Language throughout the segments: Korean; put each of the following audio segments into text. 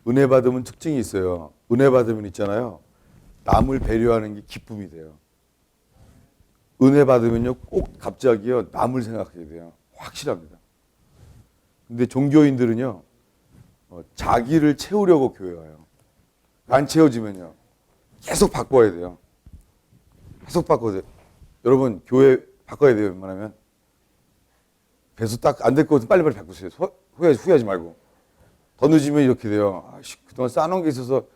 은혜 받으면 특징이 있어요. 은혜 받으면 있잖아요. 남을 배려하는 게 기쁨이 돼요. 은혜 받으면요, 꼭 갑자기요, 남을 생각하게 돼요. 확실합니다. 근데 종교인들은요, 자기를 채우려고 교회 와요. 안 채워지면요, 계속 바꿔야 돼요. 계속 바꿔야 돼요. 여러분, 교회 바꿔야 돼요, 웬만하면. 배수 딱 안 될 것 같으면 빨리빨리 바꾸세요. 후회하지 말고. 더 늦으면 이렇게 돼요. 아이씨, 그동안 쌓아놓은 게 있어서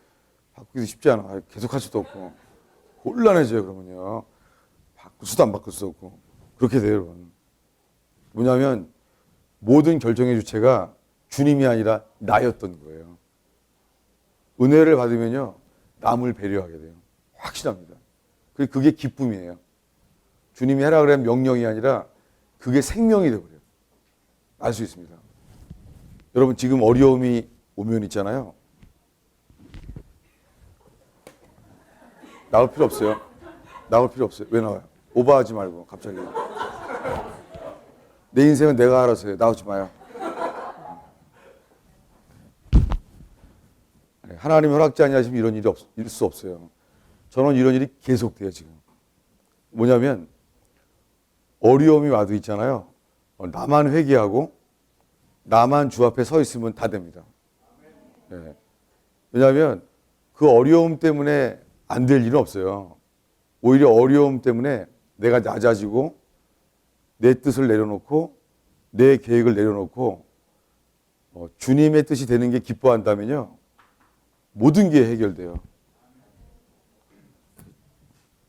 바꾸기도 쉽지 않아. 계속 할 수도 없고. 곤란해져요, 그러면요. 바꿀 수도 안 바꿀 수도 없고. 그렇게 돼요, 여러분. 뭐냐면, 모든 결정의 주체가 주님이 아니라 나였던 거예요. 은혜를 받으면요, 남을 배려하게 돼요. 확실합니다. 그게 기쁨이에요. 주님이 하라 그러면 명령이 아니라 그게 생명이 되어버려요. 알 수 있습니다. 여러분, 지금 어려움이 오면 있잖아요. 나올 필요 없어요. 나올 필요 없어요. 왜 나와요? 오버하지 말고 갑자기. 내 인생은 내가 알아서 해요. 나오지 마요. 하나님 허락지 아니하시면 이런 일이 있을 수 없어요. 저는 이런 일이 계속돼요, 지금. 뭐냐면 어려움이 와도 있잖아요. 나만 회개하고 나만 주 앞에 서 있으면 다 됩니다. 네. 왜냐하면 그 어려움 때문에 안 될 일은 없어요. 오히려 어려움 때문에 내가 낮아지고 내 뜻을 내려놓고 내 계획을 내려놓고 주님의 뜻이 되는 게 기뻐한다면요, 모든 게 해결돼요.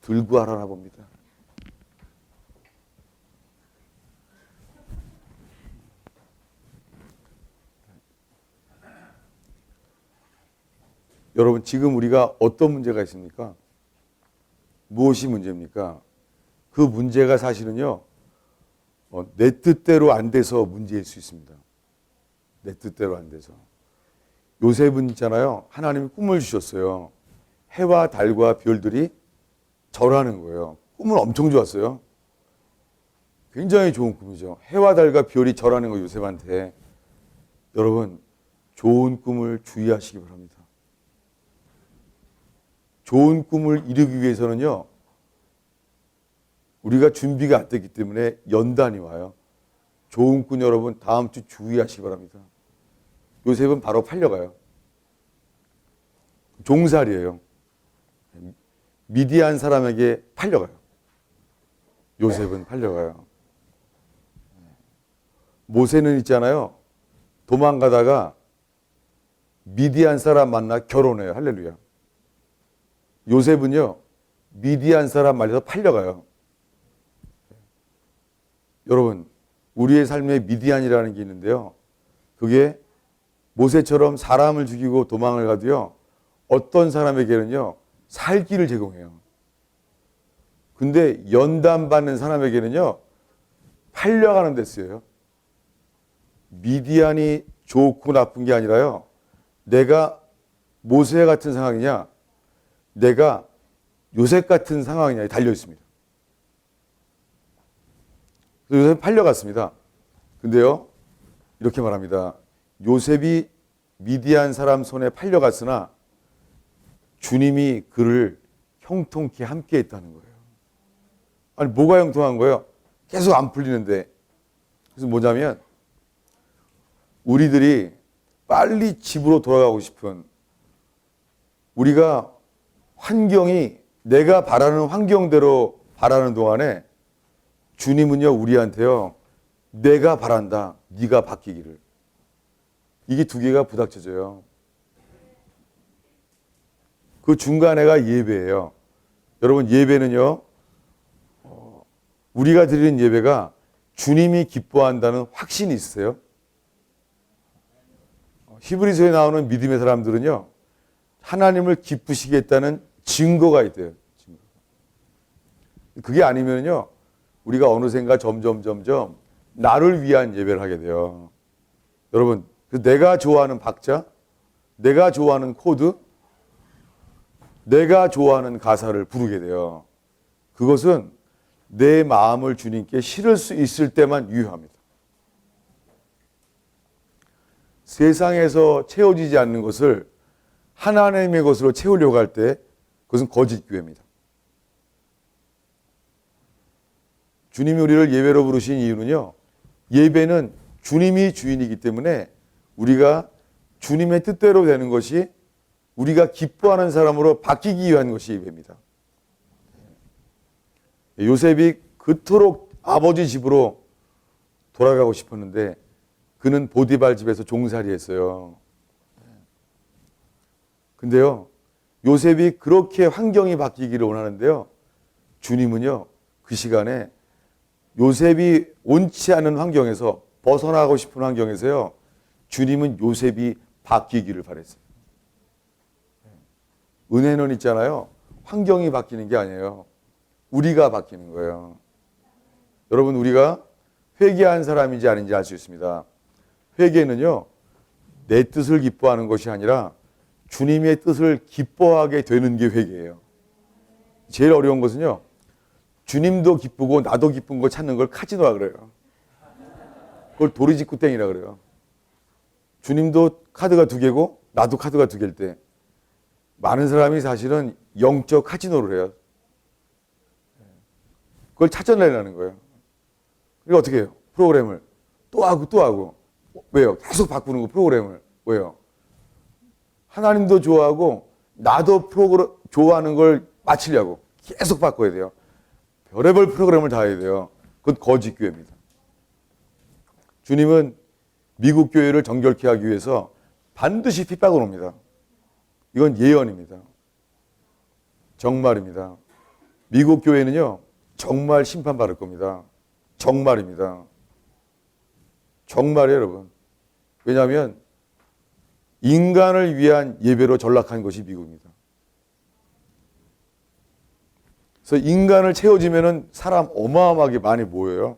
들고 하라나 봅니다. 여러분, 지금 우리가 어떤 문제가 있습니까? 무엇이 문제입니까? 그 문제가 사실은요, 내 뜻대로 안 돼서 문제일 수 있습니다. 내 뜻대로 안 돼서. 요셉은 있잖아요, 하나님이 꿈을 주셨어요. 해와 달과 별들이 절하는 거예요. 꿈은 엄청 좋았어요. 굉장히 좋은 꿈이죠. 해와 달과 별이 절하는 거, 요셉한테. 여러분, 좋은 꿈을 주의하시기 바랍니다. 좋은 꿈을 이루기 위해서는요, 우리가 준비가 안 됐기 때문에 연단이 와요. 좋은 꿈 여러분, 다음 주 주의하시기 바랍니다. 요셉은 바로 팔려가요. 종살이에요. 미디안 사람에게 팔려가요. 요셉은 팔려가요. 모세는 있잖아요, 도망가다가 미디안 사람 만나 결혼해요. 할렐루야. 요셉은요, 미디안 사람 말려서 팔려가요. 여러분, 우리의 삶에 미디안이라는 게 있는데요, 그게 모세처럼 사람을 죽이고 도망을 가도요, 어떤 사람에게는요, 살 길을 제공해요. 근데 연단받는 사람에게는요, 팔려가는 데 쓰여요. 미디안이 좋고 나쁜 게 아니라요, 내가 모세 같은 상황이냐, 내가 요셉 같은 상황이냐에 달려 있습니다. 그래서 요셉 팔려갔습니다. 근데요, 이렇게 말합니다. 요셉이 미디안 사람 손에 팔려갔으나 주님이 그를 형통케 함께 했다는 거예요. 아니, 뭐가 형통한 거예요? 계속 안 풀리는데. 그래서 뭐냐면, 우리들이 빨리 집으로 돌아가고 싶은, 우리가 환경이 내가 바라는 환경대로 바라는 동안에 주님은요, 우리한테요, 내가 바란다, 네가 바뀌기를. 이게 두 개가 부닥쳐져요. 그 중간에가 예배예요. 여러분, 예배는요, 우리가 드리는 예배가 주님이 기뻐한다는 확신이 있으세요? 히브리서에 나오는 믿음의 사람들은요, 하나님을 기쁘시게 했다는 증거가 있대요. 그게 아니면요, 우리가 어느샌가 점점 나를 위한 예배를 하게 돼요. 여러분, 내가 좋아하는 박자, 내가 좋아하는 코드, 내가 좋아하는 가사를 부르게 돼요. 그것은 내 마음을 주님께 실을 수 있을 때만 유효합니다. 세상에서 채워지지 않는 것을 하나님의 것으로 채우려고 할 때 그것은 거짓 교회입니다. 주님이 우리를 예배로 부르신 이유는요, 예배는 주님이 주인이기 때문에 우리가 주님의 뜻대로 되는 것이 우리가 기뻐하는 사람으로 바뀌기 위한 것이 예배입니다. 요셉이 그토록 아버지 집으로 돌아가고 싶었는데 그는 보디발 집에서 종살이 했어요. 근데요, 요셉이 그렇게 환경이 바뀌기를 원하는데요, 주님은요, 그 시간에 요셉이 원치 않은 환경에서, 벗어나고 싶은 환경에서요, 주님은 요셉이 바뀌기를 바랬어요. 은혜는 있잖아요, 환경이 바뀌는 게 아니에요. 우리가 바뀌는 거예요. 여러분, 우리가 회개한 사람인지 아닌지 알 수 있습니다. 회개는요, 내 뜻을 기뻐하는 것이 아니라 주님의 뜻을 기뻐하게 되는 게 회개예요. 제일 어려운 것은요, 주님도 기쁘고 나도 기쁜 거 찾는 걸 카지노라 그래요. 그걸 도리지구땡이라 그래요. 주님도 카드가 2개고 나도 카드가 2개일 때 많은 사람이 사실은 영적 카지노를 해요. 그걸 찾아내라는 거예요. 그러니까 어떻게 해요? 프로그램을 또 하고 또 하고. 왜요? 계속 바꾸는 거, 프로그램을. 왜요? 하나님도 좋아하고 나도 프로그램 좋아하는 걸 맞추려고 계속 바꿔야 돼요. 별의별 프로그램을 다 해야 돼요. 그건 거짓 교회입니다. 주님은 미국 교회를 정결케 하기 위해서 반드시 핍박을 옵니다. 이건 예언입니다. 정말입니다. 미국 교회는요, 정말 심판받을 겁니다. 정말입니다. 정말이에요, 여러분. 왜냐하면 인간을 위한 예배로 전락한 것이 미국입니다. 그래서 인간을 채워지면은 사람 어마어마하게 많이 모여요.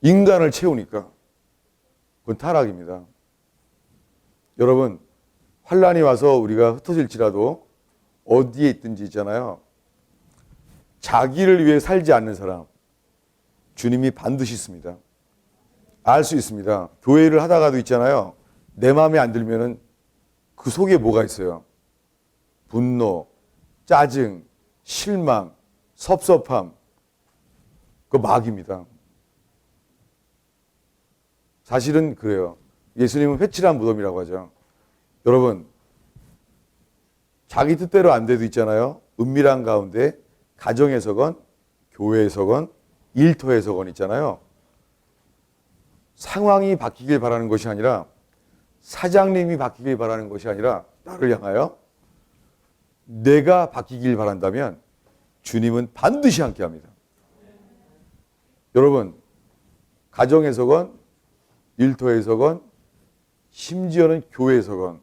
인간을 채우니까. 그건 타락입니다. 여러분, 환란이 와서 우리가 흩어질지라도 어디에 있든지 있잖아요, 자기를 위해 살지 않는 사람, 주님이 반드시 있습니다. 알 수 있습니다. 교회를 하다가도 있잖아요, 내 마음에 안 들면은 그 속에 뭐가 있어요? 분노, 짜증, 실망, 섭섭함, 그 마귀입니다. 사실은 그래요. 예수님은 회칠한 무덤이라고 하죠. 여러분, 자기 뜻대로 안 돼도 있잖아요, 은밀한 가운데 가정에서건 교회에서건 일터에서건 있잖아요, 상황이 바뀌길 바라는 것이 아니라, 사장님이 바뀌길 바라는 것이 아니라 나를 향하여 내가 바뀌길 바란다면 주님은 반드시 함께합니다. 여러분, 가정에서건 일터에서건 심지어는 교회에서건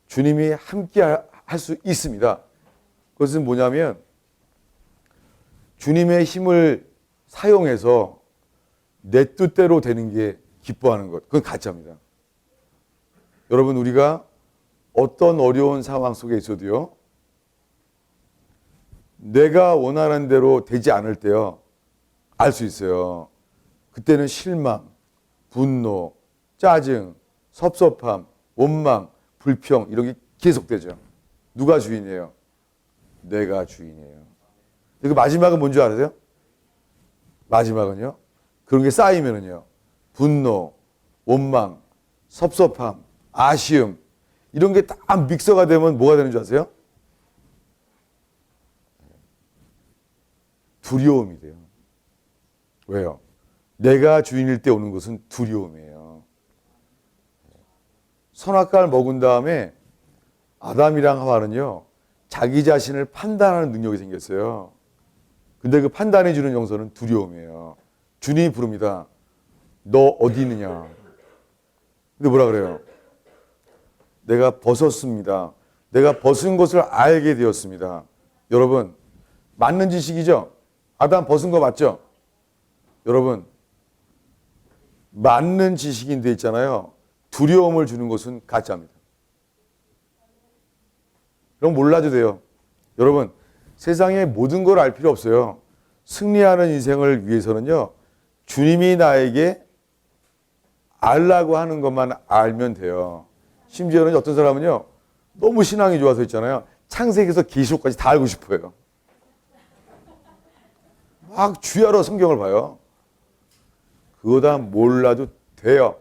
주님이 함께 할 수 있습니다. 그것은 뭐냐면 주님의 힘을 사용해서 내 뜻대로 되는 게 기뻐하는 것, 그건 가짜입니다. 여러분, 우리가 어떤 어려운 상황 속에 있어도요, 내가 원하는 대로 되지 않을 때요, 알 수 있어요. 그때는 실망, 분노, 짜증, 섭섭함, 원망, 불평, 이런 게 계속되죠. 누가 주인이에요? 내가 주인이에요. 그 마지막은 뭔지 알아요? 마지막은요, 그런 게 쌓이면은요, 분노, 원망, 섭섭함, 아쉬움, 이런 게 다 믹서가 되면 뭐가 되는 줄 아세요? 두려움이 돼요. 왜요? 내가 주인일 때 오는 것은 두려움이에요. 선악과를 먹은 다음에 아담이랑 하와는요, 자기 자신을 판단하는 능력이 생겼어요. 근데 그 판단해 주는 용서는 두려움이에요. 주님이 부릅니다. 너 어디 있느냐? 근데 뭐라 그래요? 내가 벗었습니다. 내가 벗은 것을 알게 되었습니다. 여러분, 맞는 지식이죠? 아담 벗은 거 맞죠? 여러분, 맞는 지식인데 있잖아요, 두려움을 주는 것은 가짜입니다. 그럼 몰라도 돼요. 여러분, 세상의 모든 걸 알 필요 없어요. 승리하는 인생을 위해서는요, 주님이 나에게 알라고 하는 것만 알면 돼요. 심지어는 어떤 사람은요, 너무 신앙이 좋아서 있잖아요. 창세기에서 계시록까지 다 알고 싶어요. 막 주야로 성경을 봐요. 그거 다 몰라도 돼요.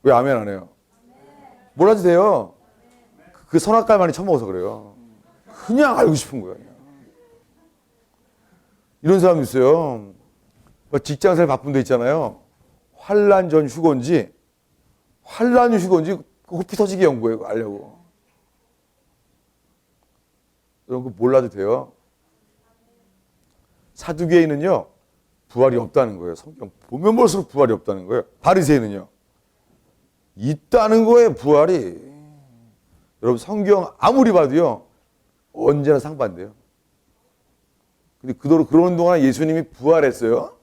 왜 아멘 안 해요? 몰라도 돼요. 그 선악과를 많이 처먹어서 그래요. 그냥 알고 싶은 거예요. 이런 사람 있어요. 직장생활 바쁜 데 있잖아요. 환란 전 휴건지, 환란 후 휴건지 호피 터지게 연구해요. 알려고. 여러분 그거 몰라도 돼요. 사두개인은요 부활이 없다는 거예요. 성경 보면 볼수록 부활이 없다는 거예요. 바리새인은요 있다는 거예요. 부활이. 여러분 성경 아무리 봐도요 언제나 상반돼요. 근데 그러는 동안 예수님이 부활했어요?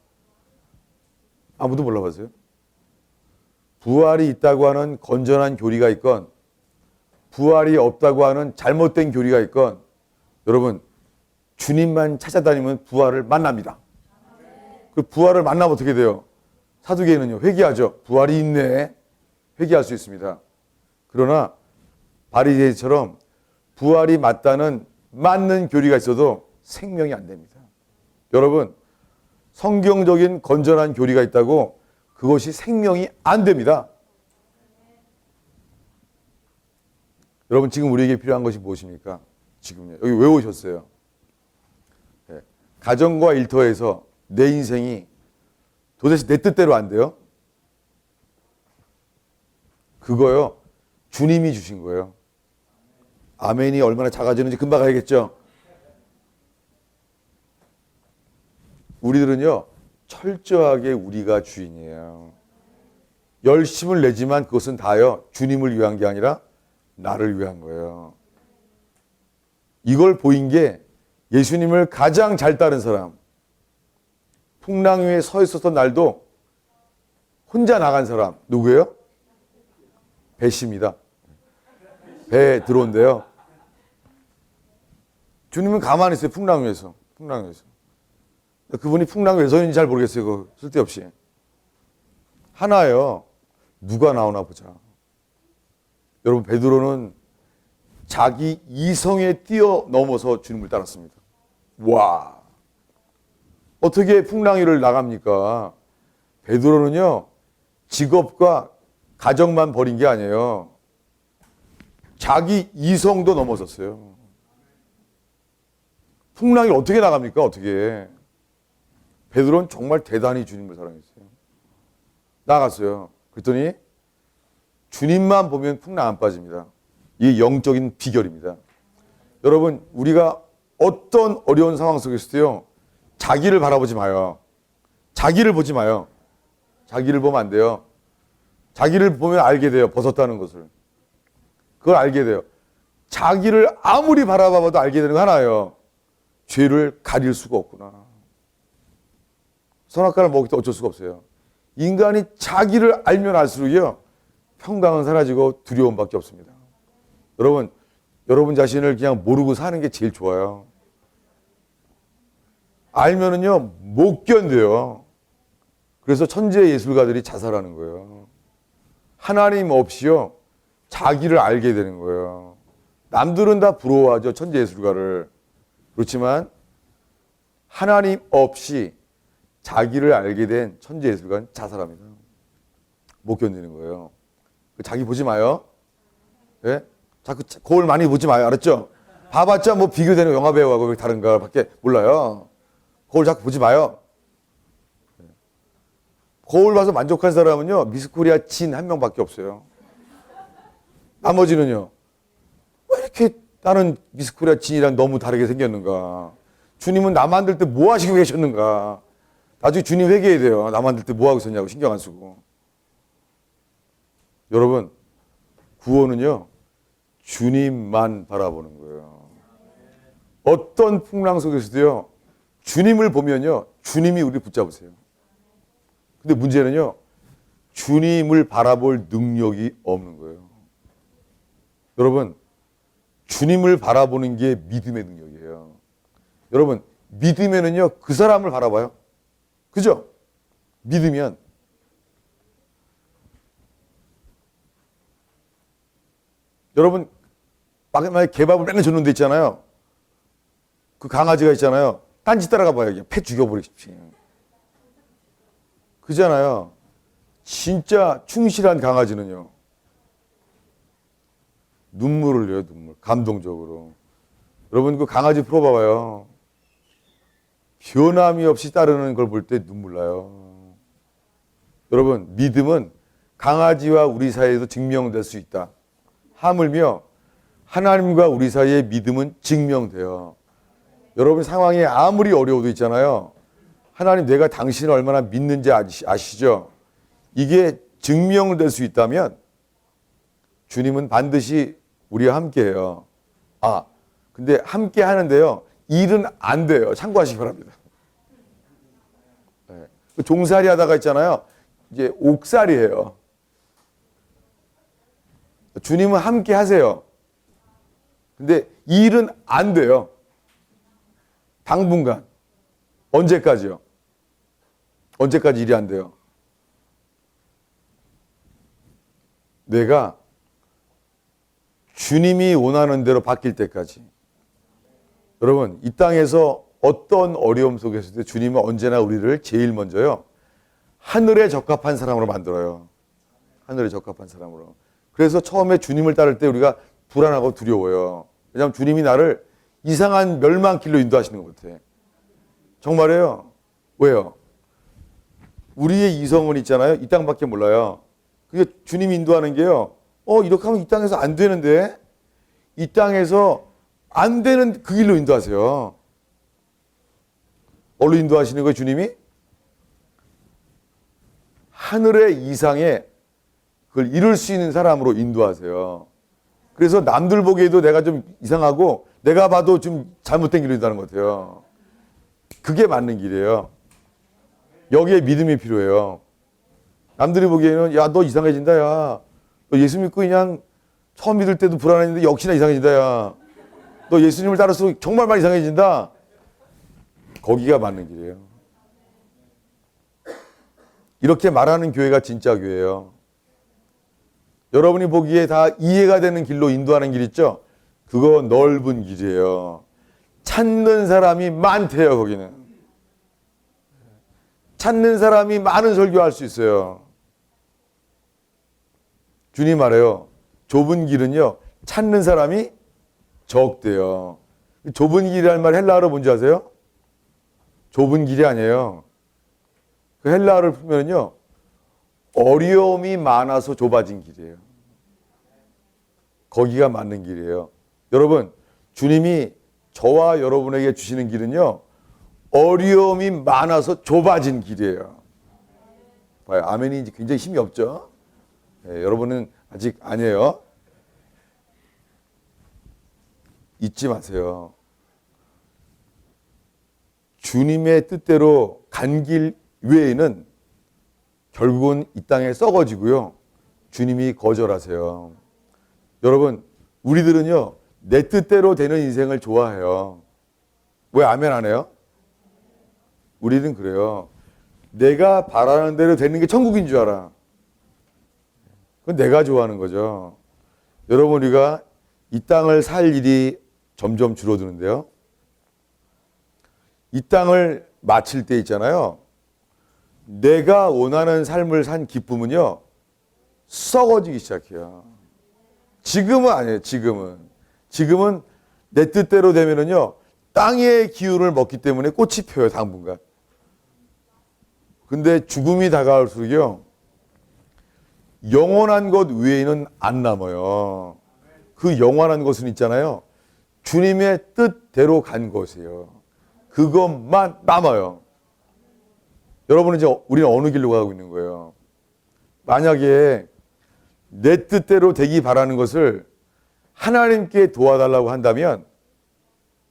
아무도 몰라봤어요. 부활이 있다고 하는 건전한 교리가 있건 부활이 없다고 하는 잘못된 교리가 있건 여러분 주님만 찾아다니면 부활을 만납니다. 그 부활을 만나면 어떻게 돼요? 사두개인은요 회개하죠. 부활이 있네. 회개할 수 있습니다. 그러나 바리새인처럼 부활이 맞는 교리가 있어도 생명이 안 됩니다. 여러분 성경적인 건전한 교리가 있다고 그것이 생명이 안 됩니다. 여러분 지금 우리에게 필요한 것이 무엇입니까? 지금요. 여기 왜 오셨어요? 네. 가정과 일터에서 내 인생이 도대체 내 뜻대로 안 돼요? 그거요. 주님이 주신 거예요. 아멘이 얼마나 작아지는지 금방 알겠죠? 우리들은요. 철저하게 우리가 주인이에요. 열심을 내지만 그것은 다요. 주님을 위한 게 아니라 나를 위한 거예요. 이걸 보인 게 예수님을 가장 잘 따른 사람. 풍랑 위에 서 있었던 날도 혼자 나간 사람. 누구예요? 배씨입니다. 배에 들어온대요. 주님은 가만히 있어요. 풍랑 위에서. 그분이 풍랑 왜 서 있는지 잘 모르겠어요. 그거 쓸데없이. 하나예요. 누가 나오나 보자. 여러분 베드로는 자기 이성에 뛰어넘어서 주님을 따랐습니다. 와, 어떻게 풍랑 위를 나갑니까? 베드로는요 직업과 가정만 버린 게 아니에요. 자기 이성도 넘어섰어요. 풍랑 위를 어떻게 나갑니까? 어떻게? 베드로는 정말 대단히 주님을 사랑했어요. 나갔어요. 그랬더니 주님만 보면 풍랑 안 빠집니다. 이게 영적인 비결입니다. 여러분 우리가 어떤 어려운 상황 속에서도요 자기를 바라보지 마요. 자기를 보지 마요. 자기를 보면 안 돼요. 자기를 보면 알게 돼요. 벗었다는 것을. 그걸 알게 돼요. 자기를 아무리 바라봐도 알게 되는 거 하나예요. 죄를 가릴 수가 없구나. 선악과를 먹을 때 어쩔 수가 없어요. 인간이 자기를 알면 알수록요 평강은 사라지고 두려움밖에 없습니다. 여러분 자신을 그냥 모르고 사는 게 제일 좋아요. 알면은요 못 견뎌요. 그래서 천재 예술가들이 자살하는 거예요. 하나님 없이요 자기를 알게 되는 거예요. 남들은 다 부러워하죠 천재 예술가를. 그렇지만 하나님 없이 자기를 알게 된 천재 예술가는 자살합니다. 못 견디는 거예요. 자기 보지 마요. 네? 자꾸 거울 많이 보지 마요. 알았죠? 봐봤자 뭐 비교되는 영화 배우하고 다른가 밖에 몰라요. 거울 자꾸 보지 마요. 거울 봐서 만족한 사람은요 미스코리아 진 한 명밖에 없어요. 나머지는요 왜 이렇게 나는 미스코리아 진이랑 너무 다르게 생겼는가. 주님은 나 만들 때 뭐 하시고 계셨는가. 나중에 주님 회개해야 돼요. 나 만들 때 뭐 하고 있었냐고 신경 안 쓰고. 여러분 구원은요 주님만 바라보는 거예요. 어떤 풍랑 속에서도요 주님을 보면요 주님이 우리 붙잡으세요. 근데 문제는요 주님을 바라볼 능력이 없는 거예요. 여러분 주님을 바라보는 게 믿음의 능력이에요. 여러분 믿으면은요 그 사람을 바라봐요. 그죠? 믿으면 여러분, 만약에 개밥을 맨날 줬는 데 있잖아요. 그 강아지가 있잖아요. 딴짓 따라가 봐요. 그냥 패 죽여버리십시오. 그잖아요. 진짜 충실한 강아지는요. 눈물을 흘려요, 눈물. 감동적으로. 여러분, 그 강아지 풀어봐봐요. 변함이 없이 따르는 걸 볼 때 눈물 나요. 여러분, 믿음은 강아지와 우리 사이에도 증명될 수 있다. 하물며 하나님과 우리 사이의 믿음은 증명돼요. 여러분 상황이 아무리 어려워도 있잖아요. 하나님 내가 당신을 얼마나 믿는지 아시죠? 이게 증명될 수 있다면 주님은 반드시 우리와 함께해요. 근데 함께 하는데요. 일은 안 돼요. 참고하시기 바랍니다. 네. 종살이 하다가 있잖아요. 이제 옥살이에요. 주님은 함께 하세요. 근데 일은 안 돼요. 당분간. 언제까지요? 언제까지 일이 안 돼요? 내가 주님이 원하는 대로 바뀔 때까지. 여러분, 이 땅에서 어떤 어려움 속에서도 주님은 언제나 우리를 제일 먼저요. 하늘에 적합한 사람으로 만들어요. 하늘에 적합한 사람으로. 그래서 처음에 주님을 따를 때 우리가 불안하고 두려워요. 왜냐하면 주님이 나를 이상한 멸망길로 인도하시는 것 같아. 정말이에요. 왜요? 우리의 이성은 있잖아요. 이 땅밖에 몰라요. 그게 주님이 인도하는 게요. 이렇게 하면 이 땅에서 안 되는데? 이 땅에서 안 되는 그 길로 인도하세요. 어디로 인도하시는 거예요, 주님이? 하늘의 이상에 그걸 이룰 수 있는 사람으로 인도하세요. 그래서 남들 보기에도 내가 좀 이상하고 내가 봐도 좀 잘못된 길로 인도하는 것 같아요. 그게 맞는 길이에요. 여기에 믿음이 필요해요. 남들이 보기에는 야, 너 이상해진다, 야. 너 예수 믿고 그냥 처음 믿을 때도 불안했는데 역시나 이상해진다, 야. 너 예수님을 따를수록 정말 많이 이상해진다. 거기가 맞는 길이에요. 이렇게 말하는 교회가 진짜 교회예요. 여러분이 보기에 다 이해가 되는 길로 인도하는 길 있죠? 그거 넓은 길이에요. 찾는 사람이 많대요, 거기는. 찾는 사람이 많은 설교할 수 있어요. 주님 말해요. 좁은 길은요, 찾는 사람이 적대요. 좁은 길이라는 말 헬라어로 뭔지 아세요? 좁은 길이 아니에요. 그 헬라어를 풀면요, 어려움이 많아서 좁아진 길이에요. 거기가 맞는 길이에요. 여러분, 주님이 저와 여러분에게 주시는 길은요, 어려움이 많아서 좁아진 길이에요. 봐요. 아멘이 굉장히 힘이 없죠? 네, 여러분은 아직 아니에요. 잊지 마세요. 주님의 뜻대로 간 길 외에는 결국은 이 땅에 썩어지고요. 주님이 거절하세요. 여러분, 우리들은요, 내 뜻대로 되는 인생을 좋아해요. 왜 아멘 안 해요? 우리는 그래요. 내가 바라는 대로 되는 게 천국인 줄 알아. 그건 내가 좋아하는 거죠. 여러분, 우리가 이 땅을 살 일이 점점 줄어드는데요. 이 땅을 마칠 때 있잖아요. 내가 원하는 삶을 산 기쁨은요, 썩어지기 시작해요. 지금은 아니에요, 지금은. 지금은 내 뜻대로 되면은요, 땅의 기운을 먹기 때문에 꽃이 펴요, 당분간. 근데 죽음이 다가올수록요, 영원한 것 외에는 안 남아요. 그 영원한 것은 있잖아요. 주님의 뜻대로 간 것이에요. 그것만 남아요. 여러분은 이제 우리는 어느 길로 가고 있는 거예요? 만약에 내 뜻대로 되기 바라는 것을 하나님께 도와달라고 한다면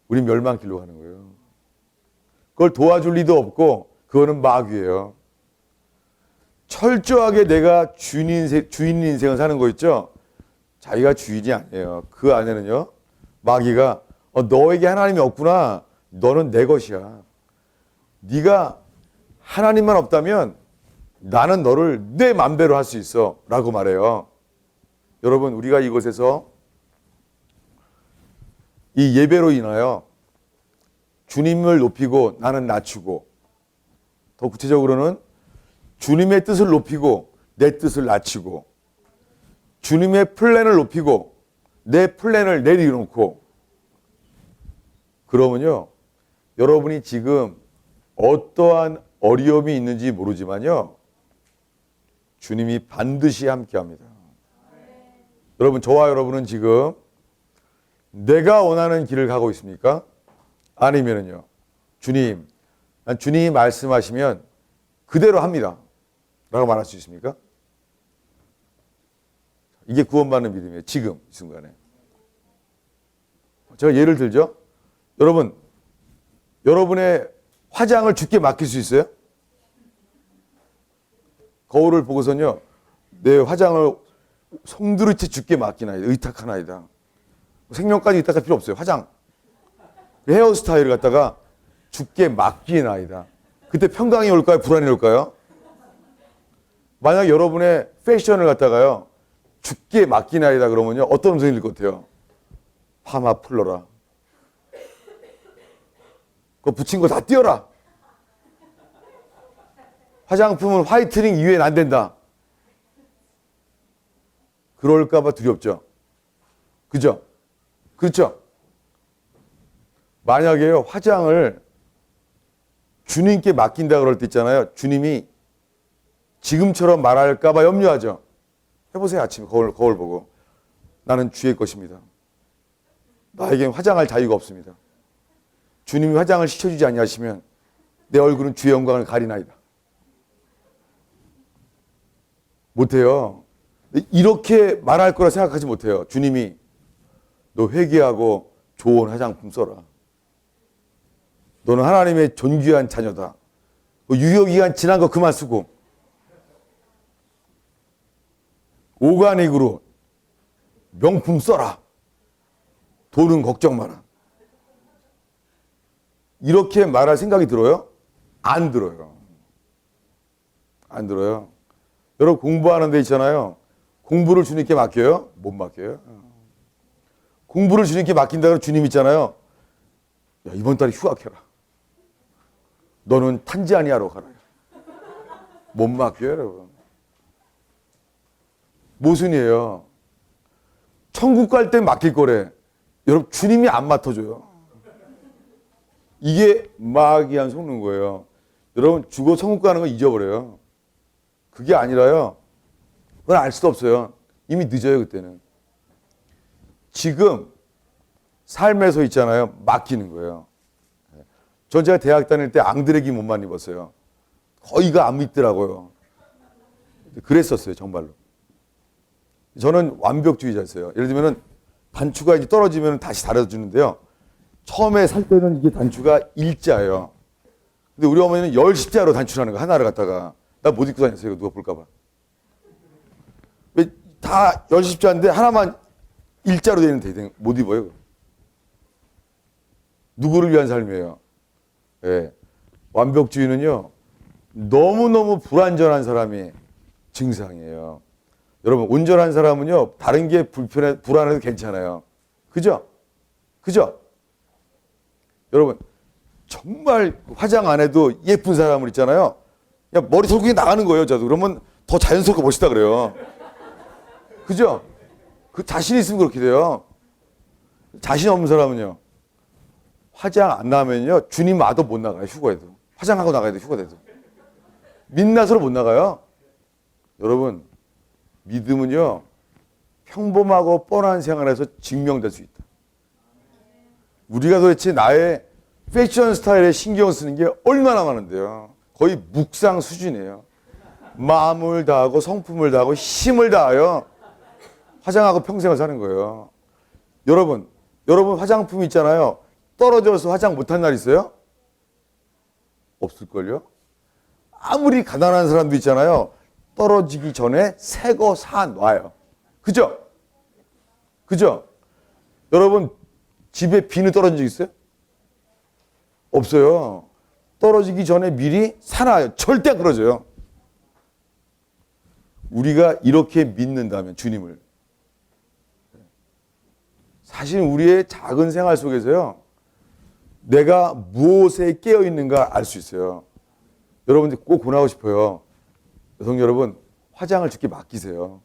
우린 멸망길로 가는 거예요. 그걸 도와줄 리도 없고 그거는 마귀예요. 철저하게 내가 주인 인생을 사는 거 있죠? 자기가 주인이 아니에요. 그 안에는요, 마귀가 너에게 하나님이 없구나. 너는 내 것이야. 네가 하나님만 없다면 나는 너를 내 맘대로 할 수 있어 라고 말해요. 여러분, 우리가 이곳에서 이 예배로 인하여 주님을 높이고 나는 낮추고, 더 구체적으로는 주님의 뜻을 높이고 내 뜻을 낮추고, 주님의 플랜을 높이고 내 플랜을 내려놓고, 그러면요, 여러분이 지금 어떠한 어려움이 있는지 모르지만요, 주님이 반드시 함께합니다. 여러분, 저와 여러분은 지금 내가 원하는 길을 가고 있습니까? 아니면은요, 주님, 난 주님이 말씀하시면 그대로 합니다 라고 말할 수 있습니까? 이게 구원받는 믿음이에요. 지금 이 순간에. 제가 예를 들죠. 여러분, 여러분의 화장을 주께 맡길 수 있어요? 거울을 보고서는요, 내 화장을 송두리째 주께 맡기나이다, 의탁하나이다. 생명까지 의탁할 필요 없어요. 화장, 헤어스타일을 갖다가 주께 맡기나이다. 그때 평강이 올까요? 불안이 올까요? 만약 여러분의 패션을 갖다가요, 주께 맡기나이다 그러면요, 어떤 음성이 들릴 것 같아요? 파마 풀러라. 그거 붙인 거 다 띄워라. 화장품은 화이트닝 이외엔 안 된다. 그럴까봐 두렵죠. 그죠? 그렇죠? 만약에요, 화장을 주님께 맡긴다 그럴 때 있잖아요. 주님이 지금처럼 말할까봐 염려하죠. 해보세요. 아침에 거울 보고. 나는 주의 것입니다. 나에겐 화장할 자유가 없습니다. 주님이 화장을 시켜주지 아니하시면 내 얼굴은 주의 영광을 가리나이다. 못해요. 이렇게 말할 거라 생각하지 못해요. 주님이 너 회개하고 좋은 화장품 써라. 너는 하나님의 존귀한 자녀다. 유효기간 지난 거 그만 쓰고 오가닉으로 명품 써라. 돈은 걱정 마라. 이렇게 말할 생각이 들어요? 안 들어요. 안 들어요. 여러분, 공부하는 데 있잖아요. 공부를 주님께 맡겨요? 못 맡겨요. 공부를 주님께 맡긴다고 주님 있잖아요. 야, 이번 달에 휴학해라. 너는 탄자니아로 가라. 못 맡겨요, 여러분. 모순이에요. 천국 갈 때 맡길 거래. 여러분, 주님이 안 맡아줘요. 이게 마귀한 속는 거예요. 여러분, 죽어 천국 가는 거 잊어버려요. 그게 아니라요, 그건 알 수도 없어요. 이미 늦어요, 그때는. 지금 삶에서 있잖아요, 맡기는 거예요. 전 제가 대학 다닐 때 앙드레기 몸만 입었어요. 거의가 안 믿더라고요. 그랬었어요, 정말로. 저는 완벽주의자였어요. 예를 들면 단추가 이제 떨어지면 다시 달아주는데요. 처음에 살 때는 이게 단추가 일자예요. 근데 우리 어머니는 10십자로 단추라는 거, 하나를 갖다가. 나 못 입고 다녔어요, 이거 누가 볼까봐. 왜 다 10십자인데 하나만 일자로 되는 데 못 입어요. 누구를 위한 삶이에요? 예. 완벽주의는요, 너무너무 불완전한 사람이 증상이에요. 여러분, 온전한 사람은요, 다른 게 불안해도 괜찮아요. 그죠? 그죠? 여러분, 정말 화장 안 해도 예쁜 사람을 있잖아요. 그냥 머리 솔직히 나가는 거예요, 저도. 그러면 더 자연스럽고 멋있다 그래요. 그죠? 그 자신 있으면 그렇게 돼요. 자신 없는 사람은요, 화장 안 나면요, 주님 와도 못 나가요, 휴거해도. 화장하고 나가야 돼, 휴거돼도. 민낯으로 못 나가요. 여러분, 믿음은요, 평범하고 뻔한 생활에서 증명될 수 있다. 우리가 도대체 나의 패션 스타일에 신경 쓰는 게 얼마나 많은데요. 거의 묵상 수준이에요. 마음을 다하고 성품을 다하고 힘을 다하여 화장하고 평생을 사는 거예요. 여러분 화장품 있잖아요. 떨어져서 화장 못한 날 있어요? 없을걸요? 아무리 가난한 사람도 있잖아요. 떨어지기 전에 새 거 사놔요. 그죠? 그죠? 여러분, 집에 비누 떨어진 적 있어요? 없어요. 떨어지기 전에 미리 사놔요. 절대 안 떨어져요. 우리가 이렇게 믿는다면, 주님을, 사실 우리의 작은 생활 속에서요, 내가 무엇에 깨어 있는가 알 수 있어요. 여러분들 꼭 권하고 싶어요. 여성 여러분, 화장을 짓게 맡기세요.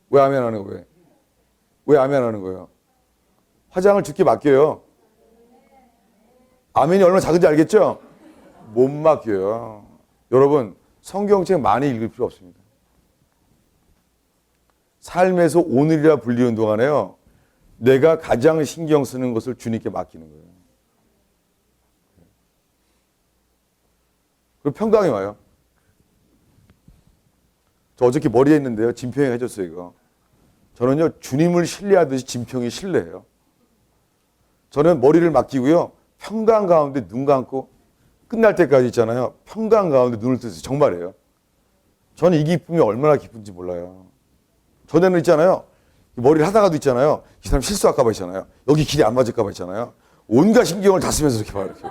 왜 아멘 하는 거예요? 왜 아멘 하는 거예요? 화장을 짓게 맡겨요. 아멘이 얼마나 작은지 알겠죠? 못 맡겨요. 여러분, 성경책 많이 읽을 필요 없습니다. 삶에서 오늘이라 불리는 동안에요, 내가 가장 신경 쓰는 것을 주님께 맡기는 거예요. 그리고 평강이 와요. 저 어저께 머리에 했는데요, 진평이 해줬어요, 이거. 저는요, 주님을 신뢰하듯이 진평이 신뢰해요. 저는 머리를 맡기고요, 평강 가운데 눈 감고 끝날 때까지 있잖아요. 평강 가운데 눈을 뜨세요. 정말이에요. 저는 이 기쁨이 얼마나 기쁜지 몰라요. 전에는 있잖아요, 머리를 하다가도 있잖아요, 이 사람 실수할까 봐 있잖아요. 여기 길이 안 맞을까 봐 있잖아요. 온갖 신경을 다 쓰면서 이렇게 봐요. 이렇게.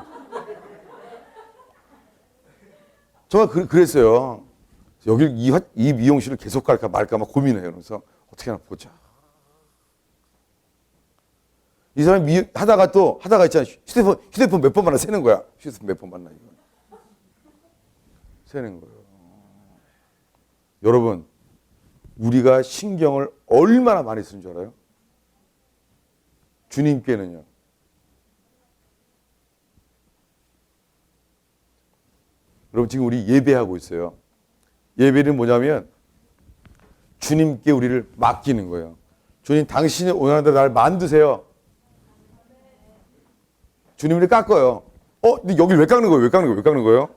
정말 그랬어요. 여기 이 미용실을 계속 갈까 말까 막 고민해요. 그래서 어떻게 하나 보자. 이 사람이 하다가 있잖아요. 휴대폰 몇 번 만나 세는 거야. 휴대폰 몇 번 만나 이거. 세는 거예요. 여러분, 우리가 신경을 얼마나 많이 쓰는 줄 알아요? 주님께는요. 여러분, 지금 우리 예배하고 있어요. 예배는 뭐냐면 주님께 우리를 맡기는 거예요. 주님, 당신이 원하는 대로 나를 만드세요. 주님을 깎아요. 근데 여기를 왜 깎는 거예요? 왜 깎는 거예요? 왜 깎는 거예요?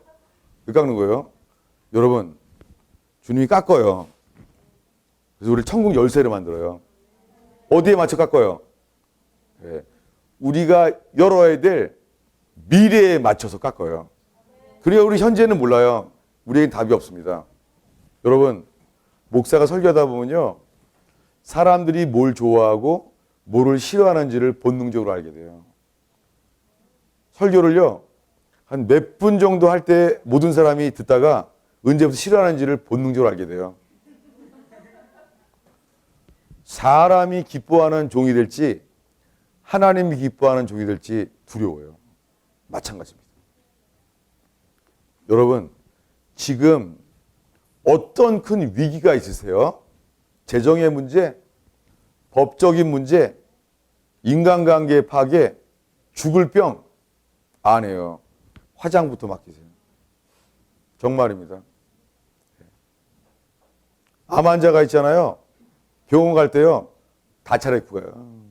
왜 깎는 거예요? 여러분, 주님이 깎아요. 그래서 우리 천국 열쇠를 만들어요. 어디에 맞춰 깎아요? 네. 우리가 열어야 될 미래에 맞춰서 깎아요. 그래야 우리 현재는 몰라요. 우리에겐 답이 없습니다. 여러분, 목사가 설교하다 보면요, 사람들이 뭘 좋아하고 뭐를 싫어하는지를 본능적으로 알게 돼요. 설교를요, 한 몇 분 정도 할 때 모든 사람이 듣다가 언제부터 싫어하는지를 본능적으로 알게 돼요. 사람이 기뻐하는 종이 될지 하나님이 기뻐하는 종이 될지 두려워요. 마찬가지입니다. 여러분, 지금 어떤 큰 위기가 있으세요? 재정의 문제, 법적인 문제, 인간관계 파괴, 죽을 병 아니에요. 화장부터 맡기세요. 정말입니다. 암 환자가 있잖아요. 병원 갈 때요, 다 차려입고 가요.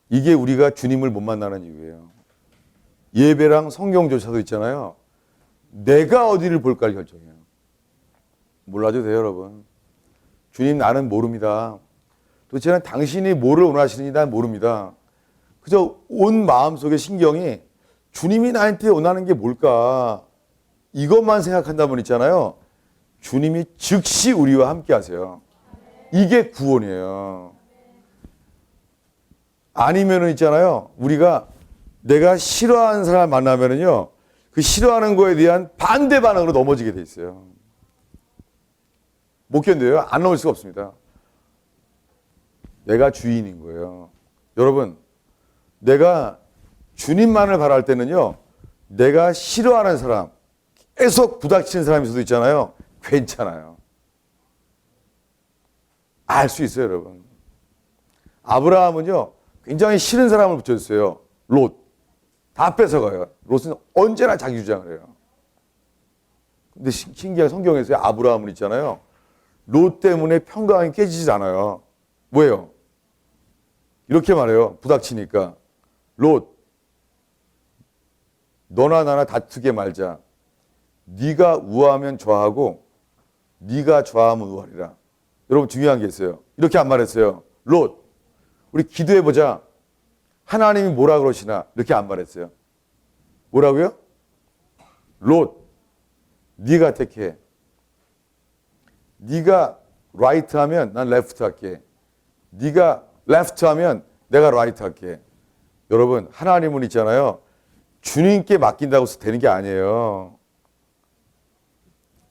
이게 우리가 주님을 못 만나는 이유예요. 예배랑 성경조차도 있잖아요. 내가 어디를 볼까를 결정해요. 몰라도 돼요, 여러분. 주님, 나는 모릅니다. 도대체 당신이 뭐를 원하시는지 난 모릅니다. 그저 온 마음속의 신경이 주님이 나한테 원하는 게 뭘까? 이것만 생각한다면 있잖아요. 주님이 즉시 우리와 함께 하세요. 이게 구원이에요. 아니면은 있잖아요. 우리가 내가 싫어하는 사람을 만나면은요, 그 싫어하는 거에 대한 반대 반응으로 넘어지게 돼 있어요. 못 견뎌요. 안 넘을 수가 없습니다. 내가 주인인 거예요. 여러분, 내가 주님만을 바랄 때는요, 내가 싫어하는 사람, 계속 부닥치는 사람일 수도 있잖아요. 괜찮아요. 알 수 있어요, 여러분. 아브라함은요, 굉장히 싫은 사람을 붙여줬어요. 롯. 다 뺏어가요. 롯은 언제나 자기 주장을 해요. 근데 신기하게 성경에서 아브라함은 있잖아요. 롯 때문에 평강이 깨지지 않아요. 왜요? 이렇게 말해요. 부닥치니까. 롯, 너나 나나 다투게 말자. 네가 우하면 좌하고 네가 좌하면 우하리라. 여러분, 중요한 게 있어요. 이렇게 안 말했어요. 롯, 우리 기도해보자. 하나님이 뭐라 그러시나? 이렇게 안 말했어요. 뭐라고요? 롯, 네가 택해. 네가 라이트 하면 난 레프트 할게. 네가 레프트 하면 내가 라이트 할게. 여러분, 하나님은 있잖아요. 주님께 맡긴다고 해서 되는 게 아니에요.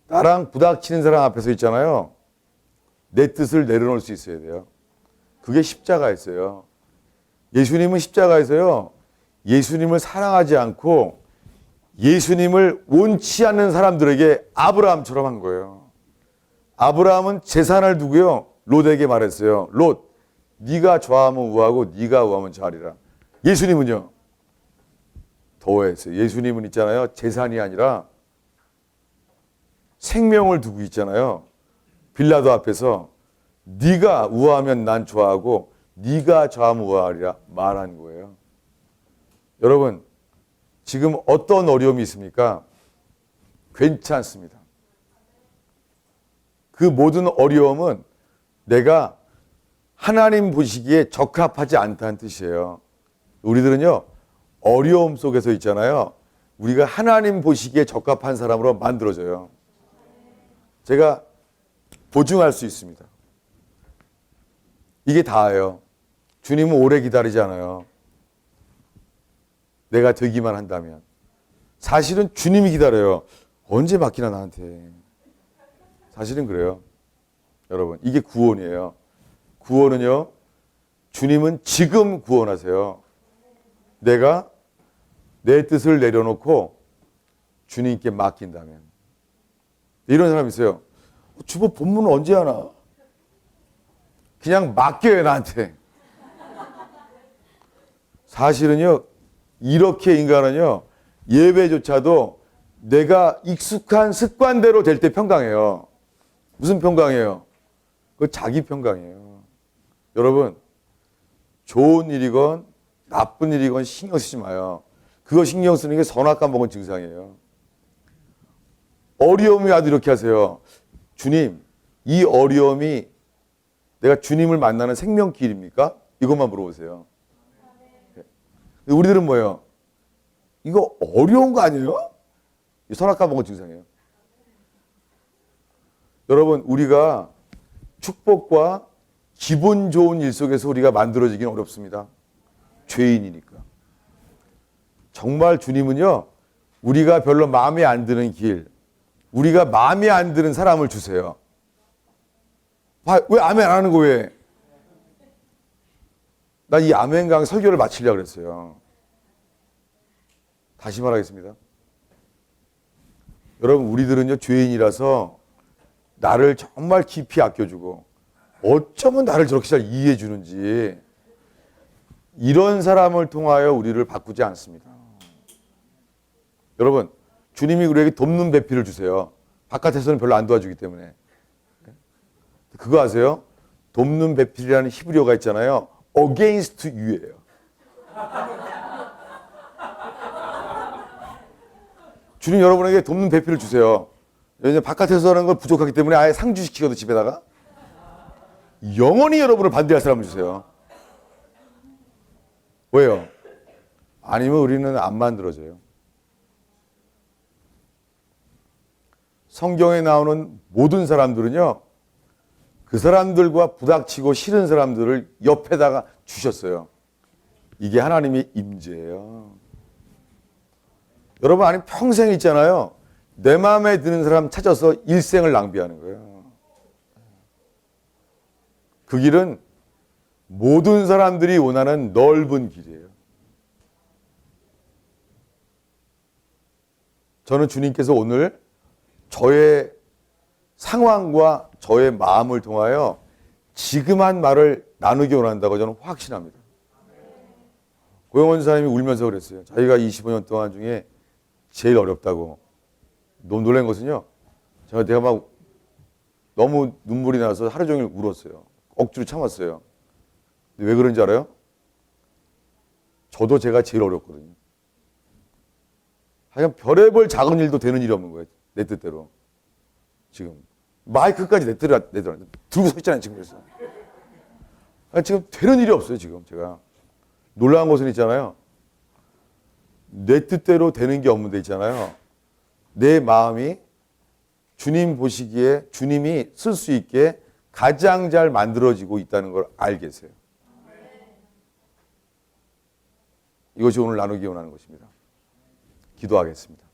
나랑 부닥치는 사람 앞에서 있잖아요. 내 뜻을 내려놓을 수 있어야 돼요. 그게 십자가였어요. 예수님은 십자가에서요, 예수님을 사랑하지 않고 예수님을 원치 않는 사람들에게 아브라함처럼 한 거예요. 아브라함은 재산을 두고요, 롯에게 말했어요. 롯, 네가 좌하면 우하고 네가 우하면 좌하리라. 예수님은요, 더했어요. 예수님은 있잖아요, 재산이 아니라 생명을 두고 있잖아요. 빌라도 앞에서 네가 우하면 난 좌하고 네가 좌하면 우하리라 말한 거예요. 여러분, 지금 어떤 어려움이 있습니까? 괜찮습니다. 그 모든 어려움은 내가 하나님 보시기에 적합하지 않다는 뜻이에요. 우리들은요, 어려움 속에서 있잖아요. 우리가 하나님 보시기에 적합한 사람으로 만들어져요. 제가 보증할 수 있습니다. 이게 다예요. 주님은 오래 기다리지 않아요. 내가 되기만 한다면. 사실은 주님이 기다려요. 언제 맡기나 나한테. 사실은 그래요. 여러분, 이게 구원이에요. 구원은요, 주님은 지금 구원하세요. 내가 내 뜻을 내려놓고 주님께 맡긴다면. 이런 사람 있어요. 주보 본문은 언제 하나? 그냥 맡겨요, 나한테. 사실은요, 이렇게 인간은요, 예배조차도 내가 익숙한 습관대로 될 때 평강해요. 무슨 평강이에요? 그 자기 평강이에요. 여러분, 좋은 일이건 나쁜 일이건 신경 쓰지 마요. 그거 신경 쓰는 게 선악과 먹은 증상이에요. 어려움이 와도 이렇게 하세요. 주님, 이 어려움이 내가 주님을 만나는 생명길입니까? 이것만 물어보세요. 우리들은 뭐예요? 이거 어려운 거 아니에요? 선악과 먹은 증상이에요. 여러분, 우리가 축복과 기분 좋은 일 속에서 우리가 만들어지기는 어렵습니다. 죄인이니까. 정말 주님은요, 우리가 별로 마음에 안 드는 길, 우리가 마음에 안 드는 사람을 주세요. 왜 아멘 안 하는 거 왜? 난 이 아멘 강 설교를 마치려고 그랬어요. 다시 말하겠습니다. 여러분, 우리들은요, 죄인이라서 나를 정말 깊이 아껴주고 어쩌면 나를 저렇게 잘 이해해 주는지 이런 사람을 통하여 우리를 바꾸지 않습니다. 여러분, 주님이 우리에게 돕는 배필을 주세요. 바깥에서는 별로 안 도와주기 때문에. 그거 아세요? 돕는 배필이라는 히브리어가 있잖아요. against you예요. 주님 여러분에게 돕는 배필을 주세요. 왜냐하면 바깥에서 하는 걸 부족하기 때문에 아예 상주시키거든, 집에다가. 영원히 여러분을 반대할 사람을 주세요. 왜요? 아니면 우리는 안 만들어져요. 성경에 나오는 모든 사람들은요, 그 사람들과 부닥치고 싫은 사람들을 옆에다가 주셨어요. 이게 하나님의 임재예요. 여러분, 아니 평생 있잖아요. 내 마음에 드는 사람 찾아서 일생을 낭비하는 거예요. 그 길은 모든 사람들이 원하는 넓은 길이에요. 저는 주님께서 오늘 저의 상황과 저의 마음을 통하여 지금 한 말을 나누기 원한다고 저는 확신합니다. 고영원 사람이 울면서 그랬어요. 자기가 25년 동안 중에 제일 어렵다고. 놀란 것은요, 내가 막 너무 눈물이 나서 하루 종일 울었어요. 억지로 참았어요. 근데 왜 그런지 알아요? 저도 제가 제일 어렵거든요. 하여간 별의별 작은 일도 되는 일이 없는 거예요. 내 뜻대로. 지금 마이크까지 내 뜻대로 들고 서 있잖아요, 지금. 그래서 지금 되는 일이 없어요. 지금 제가 놀라운 것은 있잖아요, 내 뜻대로 되는 게 없는 데 있잖아요. 내 마음이 주님 보시기에 주님이 쓸 수 있게 가장 잘 만들어지고 있다는 걸 알겠어요. 이것이 오늘 나누기 원하는 것입니다. 기도하겠습니다.